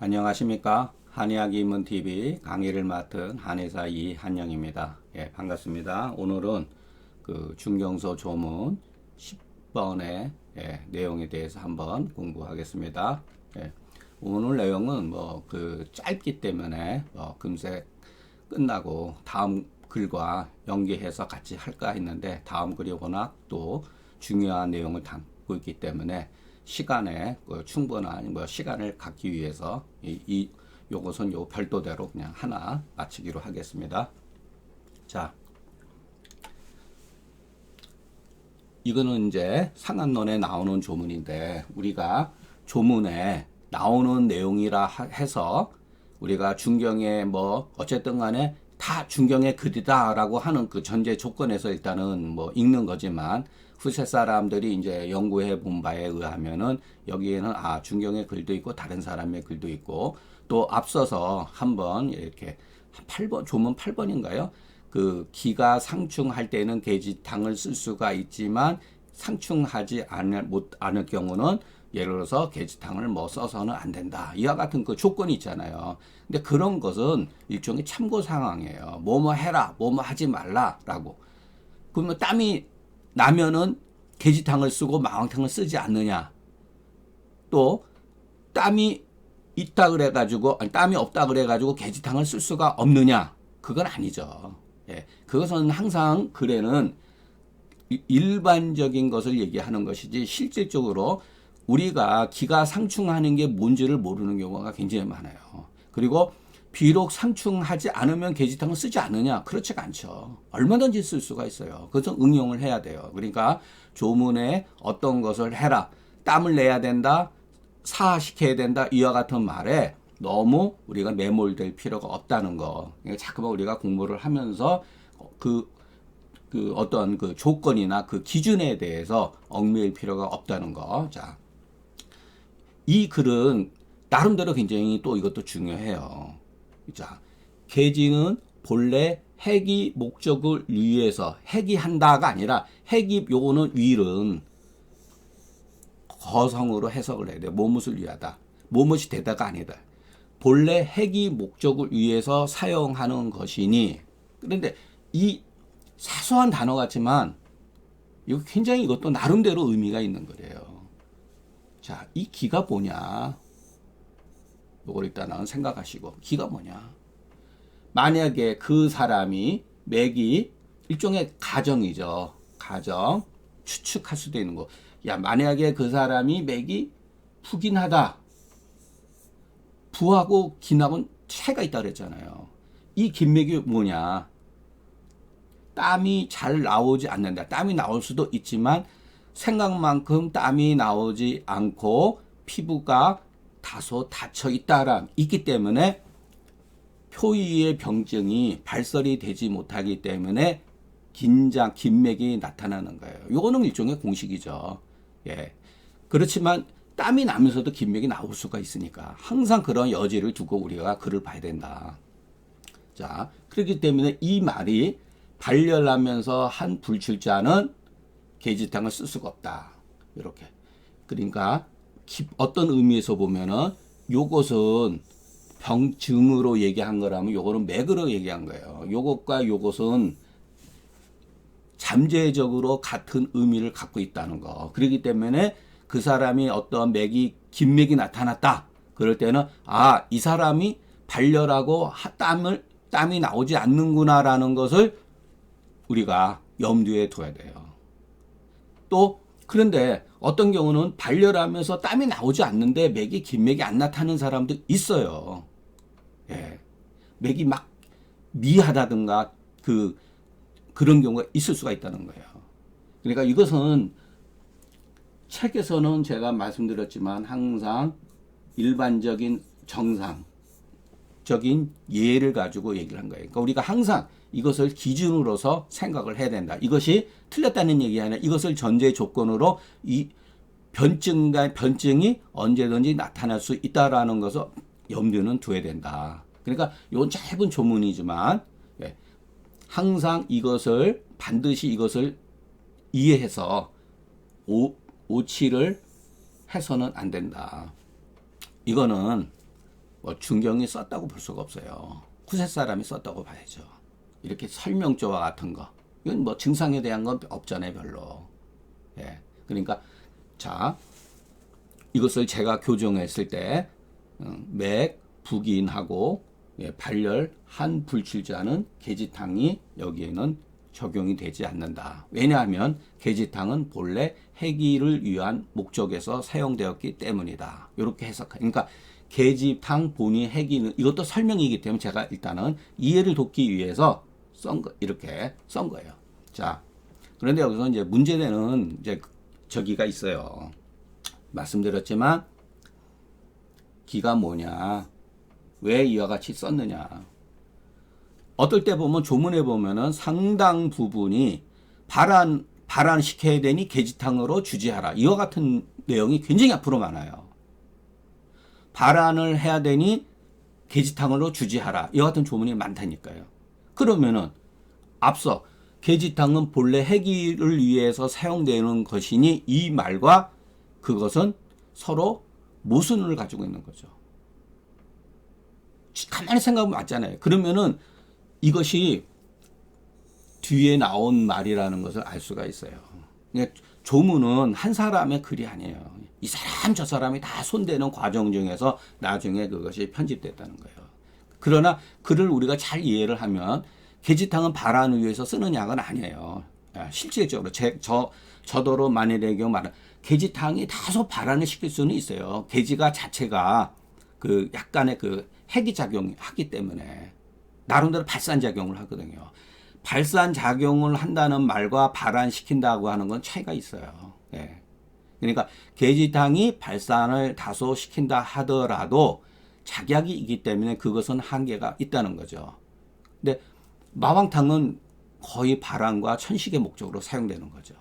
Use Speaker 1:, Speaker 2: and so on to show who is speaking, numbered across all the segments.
Speaker 1: 안녕하십니까. 한의학이 입문TV 강의를 맡은 한의사 이한영입니다. 예, 반갑습니다. 오늘은 그 중경서 조문 10번의 내용에 대해서 한번 공부하겠습니다. 예, 오늘 내용은 뭐 그 짧기 때문에 금세 끝나고 다음 글과 연계해서 같이 할까 했는데 다음 글이 워낙 또 중요한 내용을 담고 있기 때문에 시간에 충분한 시간을 갖기 위해서 요것은 요 별도대로 그냥 하나 마치기로 하겠습니다. 자, 이거는 이제 상한론에 나오는 조문인데 우리가 조문에 나오는 내용이라 해서 우리가 중경에 뭐 어쨌든 간에 다 중경의 글이다라고 하는 그 전제 조건에서 일단은 뭐 읽는 거지만 후세 사람들이 이제 연구해 본 바에 의하면은 여기에는 중경의 글도 있고 다른 사람의 글도 있고 또 앞서서 한번 이렇게 8번 조문 8번인가요? 그 기가 상충할 때는 계지탕을 쓸 수가 있지만 상충하지 않을 경우는 예를 들어서 계지탕을 뭐 써서는 안 된다. 이와 같은 그 조건이 있잖아요. 근데 그런 것은 일종의 참고 상황이에요. 뭐뭐 해라, 뭐뭐 하지 말라라고. 그러면 땀이 나면은 계지탕을 쓰고 마왕탕을 쓰지 않느냐. 또 땀이 있다 그래가지고 땀이 없다 그래가지고 계지탕을 쓸 수가 없느냐. 그건 아니죠. 예, 그것은 항상 글에는 일반적인 것을 얘기하는 것이지 실질적으로 우리가 기가 상충하는 게 뭔지를 모르는 경우가 굉장히 많아요. 그리고 비록 상충하지 않으면 계지탕을 쓰지 않느냐? 그렇지가 않죠. 얼마든지 쓸 수가 있어요. 그래서 응용을 해야 돼요. 그러니까 조문에 어떤 것을 해라. 땀을 내야 된다. 사시켜야 된다. 이와 같은 말에 너무 우리가 매몰될 필요가 없다는 거. 그러니까 자꾸만 우리가 공부를 하면서 그 어떤 그 조건이나 그 기준에 대해서 얽매일 필요가 없다는 거. 자, 이 글은 나름대로 굉장히 또 이것도 중요해요. 자, 계지는 본래 핵이 목적을 위해서 핵이 한다가 아니라 핵이 요거는 위는 거성으로 해석을 해야 돼. 뭐뭇을 위하다. 뭐뭇이 되다가 아니다. 본래 핵이 목적을 위해서 사용하는 것이니 그런데 이 사소한 단어 같지만 이거 굉장히 이것도 나름대로 의미가 있는 거래요. 자, 이 기가 뭐냐? 이걸 일단은 생각하시고 기가 뭐냐? 만약에 그 사람이 맥이 일종의 가정이죠. 가정 추측할 수도 있는 거. 야, 만약에 그 사람이 맥이 푸긴하다. 부하고 긴하고는 차이가 있다 그랬잖아요. 이 긴맥이 뭐냐? 땀이 잘 나오지 않는다. 땀이 나올 수도 있지만 생각만큼 땀이 나오지 않고 피부가 다소 닫혀 있기 때문에 표위의 병증이 발설이 되지 못하기 때문에 긴맥이 나타나는 거예요. 요거는 일종의 공식이죠. 예. 그렇지만 땀이 나면서도 긴맥이 나올 수가 있으니까 항상 그런 여지를 두고 우리가 글을 봐야 된다. 자, 그렇기 때문에 이 말이 발열하면서 한 불출자는 계지탕을 쓸 수가 없다. 이렇게. 그러니까 어떤 의미에서 보면은 요것은 병증으로 얘기한 거라면 요거는 맥으로 얘기한 거예요. 요것과 요것은 잠재적으로 같은 의미를 갖고 있다는 거. 그렇기 때문에 그 사람이 어떤 긴맥이 나타났다. 그럴 때는 이 사람이 발열하고 땀이 나오지 않는구나라는 것을 우리가 염두에 둬야 돼요. 또 그런데 어떤 경우는 발열하면서 땀이 나오지 않는데 긴맥이 안 나타나는 사람도 있어요. 예. 맥이 막 미하다든가 그런 경우가 있을 수가 있다는 거예요. 그러니까 이것은 책에서는 제가 말씀드렸지만 항상 일반적인 정상적인 예를 가지고 얘기를 한 거예요. 그러니까 우리가 항상 이것을 기준으로서 생각을 해야 된다. 이것이 틀렸다는 얘기 아니라 이것을 전제 조건으로 이 변증이 언제든지 나타날 수 있다라는 것을 염두는 두어야 된다. 그러니까 이건 짧은 조문이지만 항상 반드시 이것을 이해해서 오치를 해서는 안 된다. 이거는 뭐 중경이 썼다고 볼 수가 없어요. 후세 사람이 썼다고 봐야죠. 이렇게 설명조와 같은 거. 이건 뭐 증상에 대한 건 없잖아요, 별로. 예. 그러니까 자, 이것을 제가 교정했을 때 맥, 북인하고 발열, 한 불출자는 계지탕이 여기에는 적용이 되지 않는다. 왜냐하면 계지탕은 본래 해기를 위한 목적에서 사용되었기 때문이다. 이렇게 해석하. 그러니까 계지탕 본이 해기는 이것도 설명이기 때문에 제가 일단은 이해를 돕기 위해서 이렇게 쓴 거예요. 자, 그런데 여기서 이제 문제되는 이제 저기가 있어요. 말씀드렸지만 기가 뭐냐? 왜 이와 같이 썼느냐? 어떨 때 보면 조문에 보면은 상당 부분이 발안시켜야 되니 계지탕으로 주지하라. 이와 같은 내용이 굉장히 앞으로 많아요. 발안을 해야 되니 계지탕으로 주지하라. 이와 같은 조문이 많다니까요. 그러면은 앞서 계지탕은 본래 해기를 위해서 사용되는 것이니 이 말과 그것은 서로 모순을 가지고 있는 거죠. 가만히 생각하면 맞잖아요. 그러면은 이것이 뒤에 나온 말이라는 것을 알 수가 있어요. 그러니까 조문은 한 사람의 글이 아니에요. 이 사람 저 사람이 다 손대는 과정 중에서 나중에 그것이 편집됐다는 거예요. 그러나 글을 우리가 잘 이해를 하면 계지탕은 발안을 위해서 쓰는 약은 아니에요. 실질적으로 저더러 만일의 경우 말은 계지탕이 다소 발안을 시킬 수는 있어요. 계지가 자체가 그 약간의 그 해기작용을 하기 때문에 나름대로 발산작용을 하거든요. 발산작용을 한다는 말과 발안시킨다고 하는 건 차이가 있어요. 예. 그러니까 계지탕이 발산을 다소 시킨다 하더라도 작약이 있기 때문에 그것은 한계가 있다는 거죠. 근데 마왕탕은 거의 발안과 천식의 목적으로 사용되는 거죠.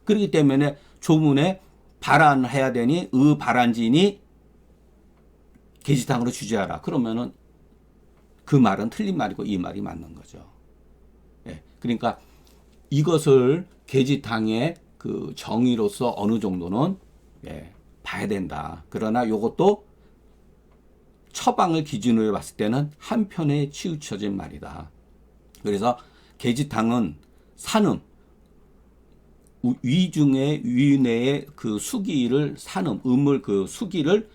Speaker 1: 그렇기 때문에 조문에 발안해야 되니 발안진이 계지탕으로 주지하라. 그러면은 그 말은 틀린 말이고 이 말이 맞는 거죠. 예. 그러니까 이것을 계지탕의 그 정의로서 어느 정도는 봐야 된다. 그러나 이것도 처방을 기준으로 봤을 때는 한편에 치우쳐진 말이다. 그래서 계지탕은 산음, 위중의 위내의 그 수기를 산음, 음을 그 수기를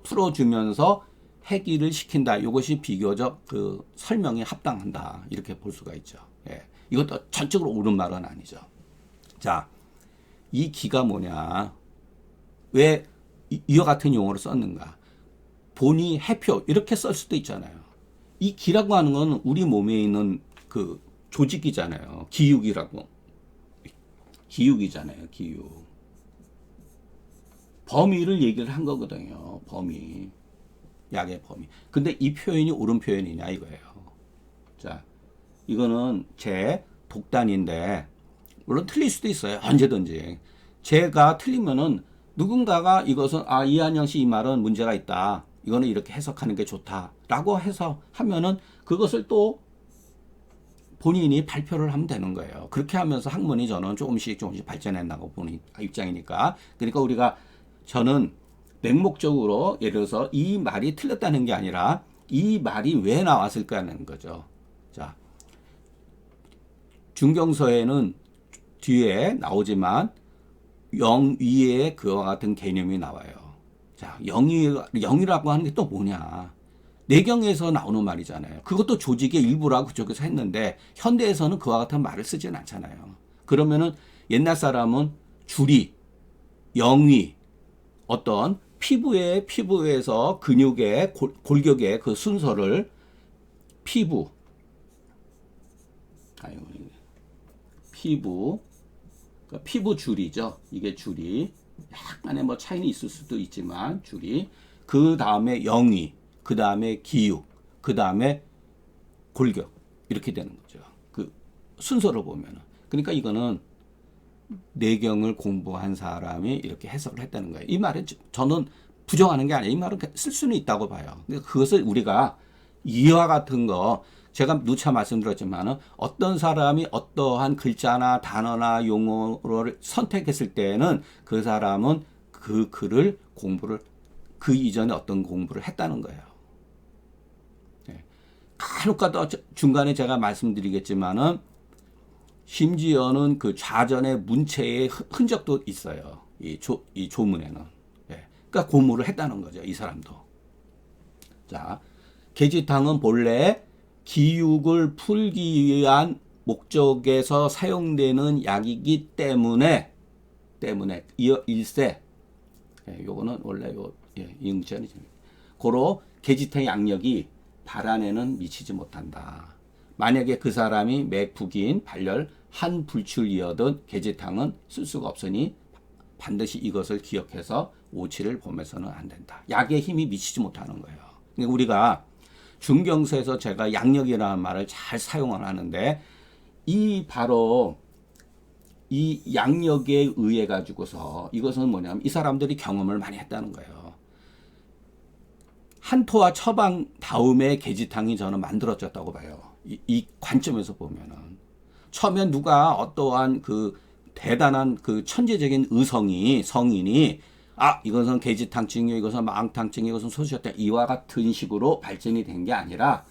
Speaker 1: 풀어주면서 해기를 시킨다. 이것이 비교적 그 설명에 합당한다. 이렇게 볼 수가 있죠. 예. 이것도 전적으로 옳은 말은 아니죠. 자, 이 기가 뭐냐? 왜 이와 같은 용어를 썼는가? 본이 해표 이렇게 쓸 수도 있잖아요. 이 기라고 하는 건 우리 몸에 있는 그 조직이잖아요. 기육이라고. 기육이잖아요. 기육. 범위를 얘기를 한 거거든요. 범위. 약의 범위. 근데 이 표현이 옳은 표현이냐 이거예요. 자, 이거는 제 독단인데 물론 틀릴 수도 있어요. 언제든지. 제가 틀리면은 누군가가 이것은 이한영 씨 이 말은 문제가 있다. 이거는 이렇게 해석하는 게 좋다라고 해서 하면은 그것을 또 본인이 발표를 하면 되는 거예요. 그렇게 하면서 학문이 저는 조금씩 발전해 나가고 보는 입장이니까. 그러니까 저는 맹목적으로 예를 들어서 이 말이 틀렸다는 게 아니라 이 말이 왜 나왔을까라는 거죠. 자, 중경서에는 뒤에 나오지만 영위에 그와 같은 개념이 나와요. 자, 영이라고 하는 게 또 뭐냐? 내경에서 나오는 말이잖아요. 그것도 조직의 일부라고 그쪽에서 했는데 현대에서는 그와 같은 말을 쓰진 않잖아요. 그러면은 옛날 사람은 주리, 영위, 어떤 피부에서 근육의 골격의 그 순서를 피부, 그러니까 피부 줄이죠. 이게 줄이 약간의 뭐 차이는 있을 수도 있지만 줄이 그 다음에 영위, 그 다음에 기육, 그 다음에 골격 이렇게 되는 거죠. 그 순서를 보면은. 그러니까 이거는 내경을 공부한 사람이 이렇게 해석을 했다는 거예요. 이 말은 저는 부정하는 게 아니에요. 이 말은 쓸 수는 있다고 봐요. 그러니까 그것을 우리가 이와 같은 거 제가 누차 말씀드렸지만은 어떤 사람이 어떠한 글자나 단어나 용어를 선택했을 때는 그 사람은 그 글을 공부를 그 이전에 어떤 공부를 했다는 거예요. 예. 간혹 가다 중간에 제가 말씀드리겠지만은 심지어는 그 좌전의 문체의 흔적도 있어요. 이 조문에는. 예. 그러니까 공부를 했다는 거죠. 이 사람도. 자, 계지탕은 본래 기육을 풀기 위한 목적에서 사용되는 약이기 때문에 일세 요거는 원래 이응전이 고로 계지탕의 양력이 발안에는 미치지 못한다. 만약에 그 사람이 맥북인 발열 한 불출이어든 계지탕은 쓸 수가 없으니 반드시 이것을 기억해서 오치를 보면서는 안 된다. 약의 힘이 미치지 못하는 거예요. 그러니까 우리가 중경서에서 제가 양력이라는 말을 잘 사용을 하는데 바로 이 양력에 의해 가지고서 이것은 뭐냐면 이 사람들이 경험을 많이 했다는 거예요. 한토와 처방 다음에 계지탕이 저는 만들어졌다고 봐요. 이 관점에서 보면은 처음에 누가 어떠한 그 대단한 그 천재적인 성인이 이것은 계지탕증이요, 이것은 망탕증이요, 이것은 소시효탕 이와 같은 식으로 발전이 된 게 아니라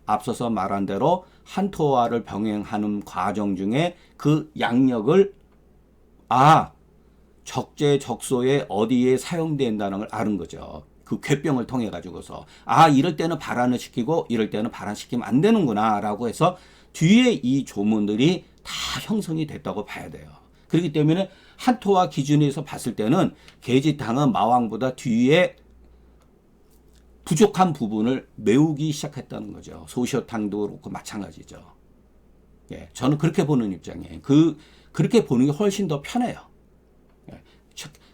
Speaker 1: 앞서서 말한 대로 한토화를 병행하는 과정 중에 그 양력을 적재적소에 어디에 사용된다는 걸 아는 거죠. 그 궤병을 통해 가지고서 이럴 때는 발안을 시키고 이럴 때는 발안시키면 안 되는구나 라고 해서 뒤에 이 조문들이 다 형성이 됐다고 봐야 돼요. 그렇기 때문에 한토화 기준에서 봤을 때는 계지탕은 마왕보다 뒤에 부족한 부분을 메우기 시작했다는 거죠. 소시효탕도 그렇고 마찬가지죠. 예, 저는 그렇게 보는 입장이에요. 그렇게 보는 게 훨씬 더 편해요. 예,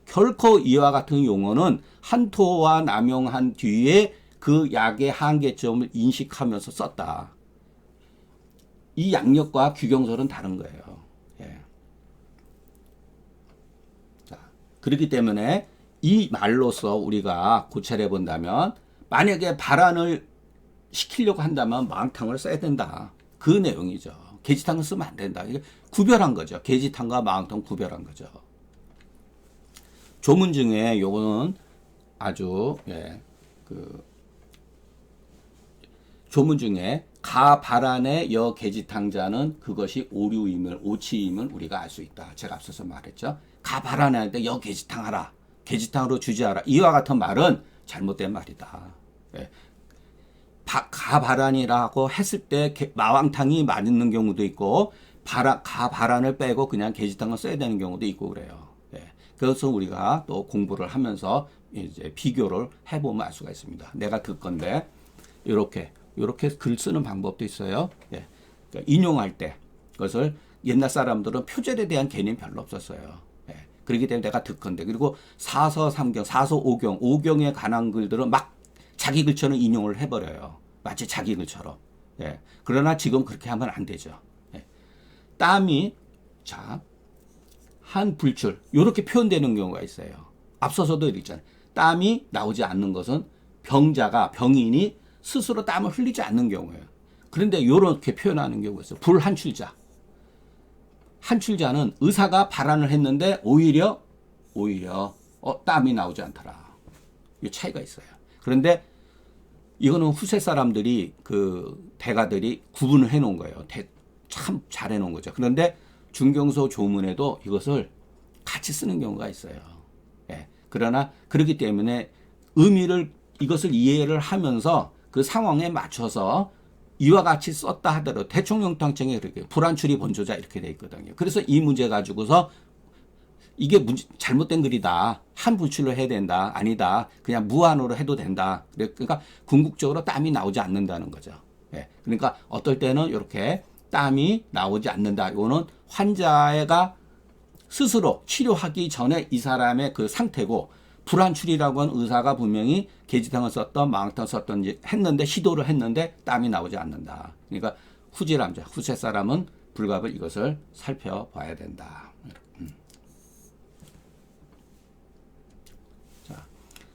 Speaker 1: 결코 이와 같은 용어는 한토와 남용한 뒤에 그 약의 한계점을 인식하면서 썼다. 이 양력과 규경설은 다른 거예요. 예. 자, 그렇기 때문에 이 말로서 우리가 고찰해 본다면 만약에 발안을 시키려고 한다면 망탕을 써야 된다. 그 내용이죠. 계지탕을 쓰면 안 된다. 이게 구별한 거죠. 계지탕과 망탕 구별한 거죠. 조문 중에 요거는 아주 조문 중에 가 발안의 여 계지탕자는 그것이 오류임을 오치임을 우리가 알 수 있다. 제가 앞서서 말했죠. 가 발안에 할 때 여 계지탕 하라. 계지탕으로 주지하라. 이와 같은 말은 잘못된 말이다. 예. 가 발안이라고 했을 때 마왕탕이 맞는 경우도 있고 가 발안을 빼고 그냥 계지탕을 써야 되는 경우도 있고 그래요. 예. 그래서 우리가 또 공부를 하면서 이제 비교를 해보면 알 수가 있습니다. 내가 듣건데 이렇게 글 쓰는 방법도 있어요. 예. 그러니까 인용할 때 그것을 옛날 사람들은 표절에 대한 개념이 별로 없었어요. 예. 그렇기 때문에 내가 듣건데 그리고 사서 3경, 사서 5경, 5경에 관한 글들은 막 자기 글처럼 인용을 해버려요. 마치 자기 글처럼. 예. 그러나 지금 그렇게 하면 안 되죠. 예. 땀이 한 불출 이렇게 표현되는 경우가 있어요. 앞서서도 이랬잖아요. 땀이 나오지 않는 것은 병인이 스스로 땀을 흘리지 않는 경우예요. 그런데 이렇게 표현하는 경우가 있어요. 불한출자. 한출자는 의사가 발안을 했는데 오히려 땀이 나오지 않더라. 이 차이가 있어요. 그런데 이거는 후세 사람들이 그 대가들이 구분을 해 놓은 거예요. 참 잘 해 놓은 거죠. 그런데 중경서 조문에도 이것을 같이 쓰는 경우가 있어요. 예. 그러나 그렇기 때문에 이것을 이해를 하면서 그 상황에 맞춰서 이와 같이 썼다 하더라도 대충용탕증에 그렇게 불안출이 본조자 이렇게 돼 있거든요. 그래서 이 문제 가지고서 이게 잘못된 글이다. 한 불출로 해야 된다. 아니다. 그냥 무한으로 해도 된다. 그러니까 궁극적으로 땀이 나오지 않는다는 거죠. 예. 그러니까 어떨 때는 이렇게 땀이 나오지 않는다. 이거는 환자가 스스로 치료하기 전에 이 사람의 그 상태고 불안출이라고 하는 의사가 분명히 계지탕을 썼던 망탕을 썼던지 시도를 했는데 땀이 나오지 않는다. 그러니까 후세 사람은 불갑을 이것을 살펴봐야 된다.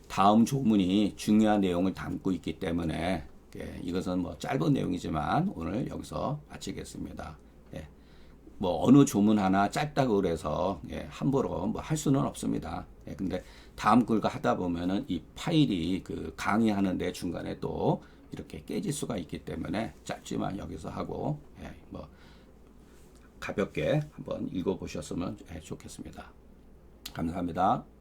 Speaker 1: 다음 조문이 중요한 내용을 담고 있기 때문에 이것은 뭐 짧은 내용이지만 오늘 여기서 마치겠습니다. 뭐 어느 조문 하나 짧다고 그래서 함부로 뭐 할 수는 없습니다. 예, 근데 다음 글과 하다 보면은 이 파일이 그 강의하는데 중간에 또 이렇게 깨질 수가 있기 때문에 짧지만 여기서 하고 예, 뭐 가볍게 한번 읽어보셨으면 좋겠습니다. 감사합니다.